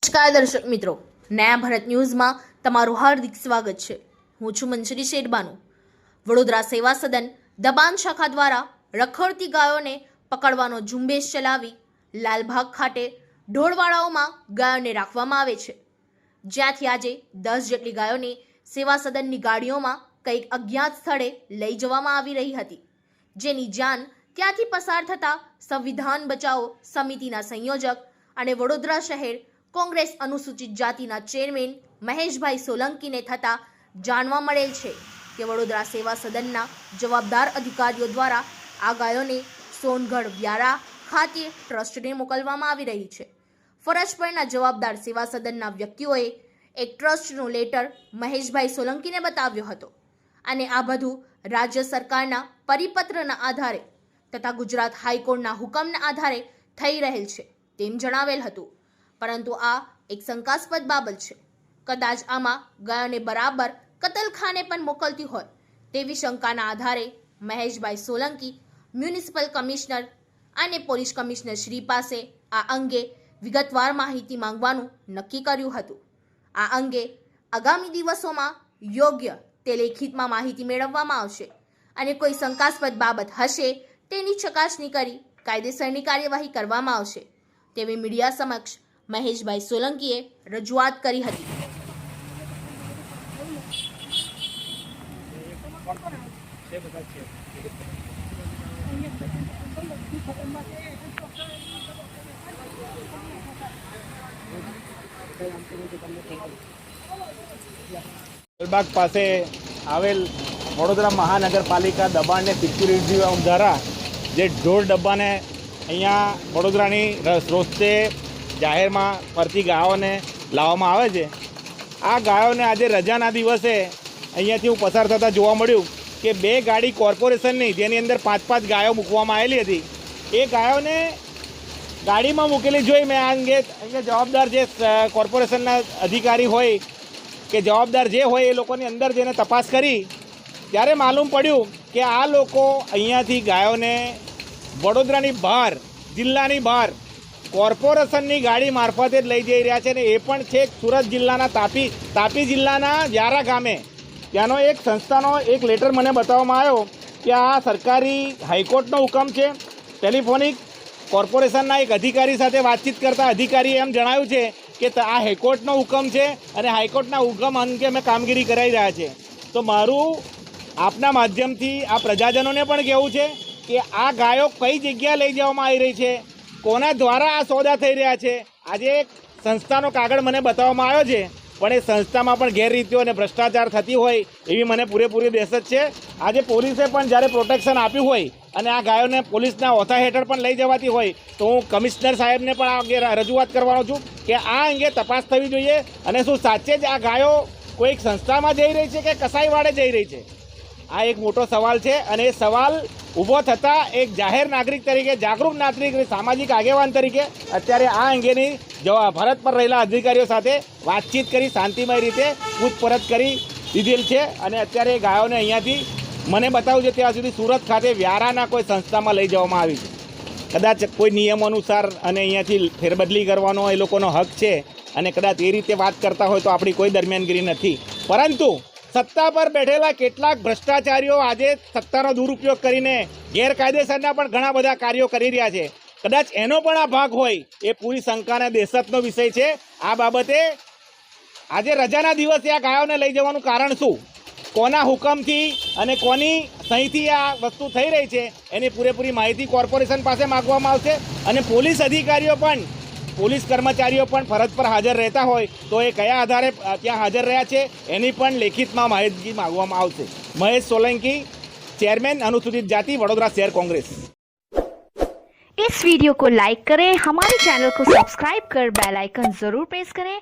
નમસ્કાર દર્શક મિત્રો, નયા ભારત ન્યૂઝમાં તમારું હાર્દિક સ્વાગત છે। હું છું મંજરી શેરબાનુ। વડોદરા સેવા સદન દબાણ શાખા દ્વારા રખડતી ગાયોને પકડવાનો ઝુંબેશ ચલાવી લાલબાગ ખાતે ઢોરવાડાઓમાં ગાયોને રાખવામાં આવે છે, જ્યાંથી આજે 10 જેટલી ગાયોને સેવા સદનની ગાડીઓમાં કંઈક અજ્ઞાત સ્થળે લઈ જવામાં આવી રહી હતી, જેની જાણ ત્યાંથી પસાર થતા સંવિધાન બચાવો સમિતિના સંયોજક અને વડોદરા શહેર કોંગ્રેસ અનુસૂચિત જાતિના ચેરમેન મહેશભાઈ સોલંકીને થતા જાણવા મળેલ છે કે વડોદરા સેવા સદનના જવાબદાર અધિકારીઓ દ્વારા આ ગાયોને સોનગઢ વ્યારા ખાતે ટ્રસ્ટને મોકલવામાં આવી રહી છે। ફરજ પરના જવાબદાર સેવા સદનના વ્યક્તિઓએ એક ટ્રસ્ટનો લેટર મહેશભાઈ સોલંકીને બતાવ્યો હતો અને આ બધું રાજ્ય સરકારના પરિપત્રના આધારે તથા ગુજરાત હાઈકોર્ટના હુકમના આધારે થઈ રહેલ છે તેમ જણાવેલ હતું, પરંતુ આ એક શંકાસ્પદ બાબત છે। કદાચ આમાં ગાયોને બરાબર કતલખાને પણ મોકલતી હોય તેવી શંકાના આધારે મહેશભાઈ સોલંકી મ્યુનિસિપલ કમિશનર અને પોલીસ કમિશનર શ્રી પાસે આ અંગે વિગતવાર માહિતી માંગવાનું નક્કી કર્યું હતું। આ અંગે આગામી દિવસોમાં યોગ્ય તે લેખિતમાં માહિતી મેળવવામાં આવશે અને કોઈ શંકાસ્પદ બાબત હશે તેની ચકાસણી કરી કાયદેસરની કાર્યવાહી કરવામાં આવશે તેવી મીડિયા સમક્ષ મહેશભાઈ સોલંકીએ રજૂઆત કરી હતી। લાલબાગ પાસે આવેલ વડોદરા મહાનગરપાલિકા દબાણ ને સિક્યુરિટી દ્વારા જે ઢોર ડબ્બાને અહીંયા વડોદરાની રોસ્તે જાહેરમાં ફરતી ગાયોને લાવવામાં આવે છે। આ ગાયોને આજે રજાના દિવસે અહીંયાથી હું પસાર થતાં જોવા મળ્યું કે 2 ગાડી કોર્પોરેશનની જેની અંદર 5-5 ગાયો મૂકવામાં આવેલી હતી, એ ગાયોને ગાડીમાં મૂકેલી જોઈ મેં આ અંગે અહીંયા જવાબદાર જે કોર્પોરેશનના અધિકારી હોય કે જવાબદાર જે હોય એ લોકોની અંદર જઈને તપાસ કરી ત્યારે માલુમ પડ્યું કે આ લોકો અહીંયાથી ગાયોને વડોદરાની બહાર, જિલ્લાની બહાર કોર્પોરેશનની ગાડી મારફતે જ લઈ જઈ રહ્યા છે, ને એ પણ છેક સુરત જિલ્લાના તાપી જિલ્લાના વ્યારા ગામે ત્યાંનો એક સંસ્થાનો એક લેટર મને બતાવવામાં આવ્યો કે આ સરકારી હાઈકોર્ટનો હુકમ છે। ટેલિફોનિક કોર્પોરેશનના એક અધિકારી સાથે વાતચીત કરતા અધિકારીએ એમ જણાવ્યું છે કે આ હાઈકોર્ટનો હુકમ છે અને હાઈકોર્ટના હુકમ અંગે અમે કામગીરી કરાવી રહ્યા છે। તો મારું આપના માધ્યમથી આ પ્રજાજનોને પણ કહેવું છે કે આ ગાયો કઈ જગ્યાએ લઈ જવામાં આવી રહી છે, કોના દ્વારા આ સોદા થઈ રહ્યા છે। આજે એક સંસ્થાનો કાગળ મને બતાવવામાં આવ્યો છે, પણ એ સંસ્થામાં પણ ગેરરીતિઓ અને ભ્રષ્ટાચાર થતી હોય એવી મને પૂરેપૂરી દહેશત છે। આજે પોલીસે પણ જ્યારે પ્રોટેક્શન આપ્યું હોય અને આ ગાયોને પોલીસના ઓથા હેઠળ પણ લઈ જવાતી હોય તો હું કમિશનર સાહેબને પણ આ અંગે રજૂઆત કરવાનો છું કે આ અંગે તપાસ થવી જોઈએ અને શું સાચે જ આ ગાયો કોઈક સંસ્થામાં જઈ રહી છે કે કસાઈવાડે જઈ રહી છે, આ એક મોટો સવાલ છે। અને એ સવાલ ઊભો થતાં એક જાહેર નાગરિક તરીકે, જાગૃત નાગરિક, સામાજિક આગેવાન તરીકે અત્યારે આ અંગેની ફરજ પર રહેલા અધિકારીઓ સાથે વાતચીત કરી શાંતિમય રીતે પૂછપરછ કરી દીધેલ છે અને અત્યારે ગાયોને અહીંયાથી મને બતાવ્યું છે ત્યાં સુધી સુરત ખાતે વ્યારાના કોઈ સંસ્થામાં લઈ જવામાં આવી છે। કદાચ કોઈ નિયમો અનુસાર અને અહીંયાથી ફેરબદલી કરવાનો એ લોકોનો હક છે અને કદાચ એ રીતે વાત કરતા હોય તો આપણી કોઈ દરમિયાનગીરી નથી, પરંતુ સત્તા પર બેઠેલા કેટલાક ભ્રષ્ટાચારીઓ આજે સત્તાનો દુરુપયોગ કરીને ગેરકાયદેસરના પણ ઘણા બધા કાર્યો કરી રહ્યા છે। કદાચ એનો પણ આ ભાગ હોય એ પૂરી શંકાને દહેશતનો વિષય છે। આ બાબતે આજે રજાના દિવસે આ ગાયોને લઈ જવાનું કારણ શું, કોના હુકમથી અને કોની સહીથી આ વસ્તુ થઈ રહી છે એની પૂરેપૂરી માહિતી કોર્પોરેશન પાસે માગવામાં આવશે અને પોલીસ અધિકારીઓ પણ, પોલીસ કર્મચારીઓ પણ ફરજ પર હાજર રહેતા હોય તો એ કયા આધારે ત્યાં હાજર રહ્યા છે એની પણ લેખિતમાં માહિતી માગવામાં આવશે। મહેશ સોલંકી, चेयरमैन अनुसूचित जाति वडोदरा शहर कांग्रेस। इस वीडियो को लाइक करें, हमारे चैनल को सब्सक्राइब कर बेल आइकन जरूर प्रेस करें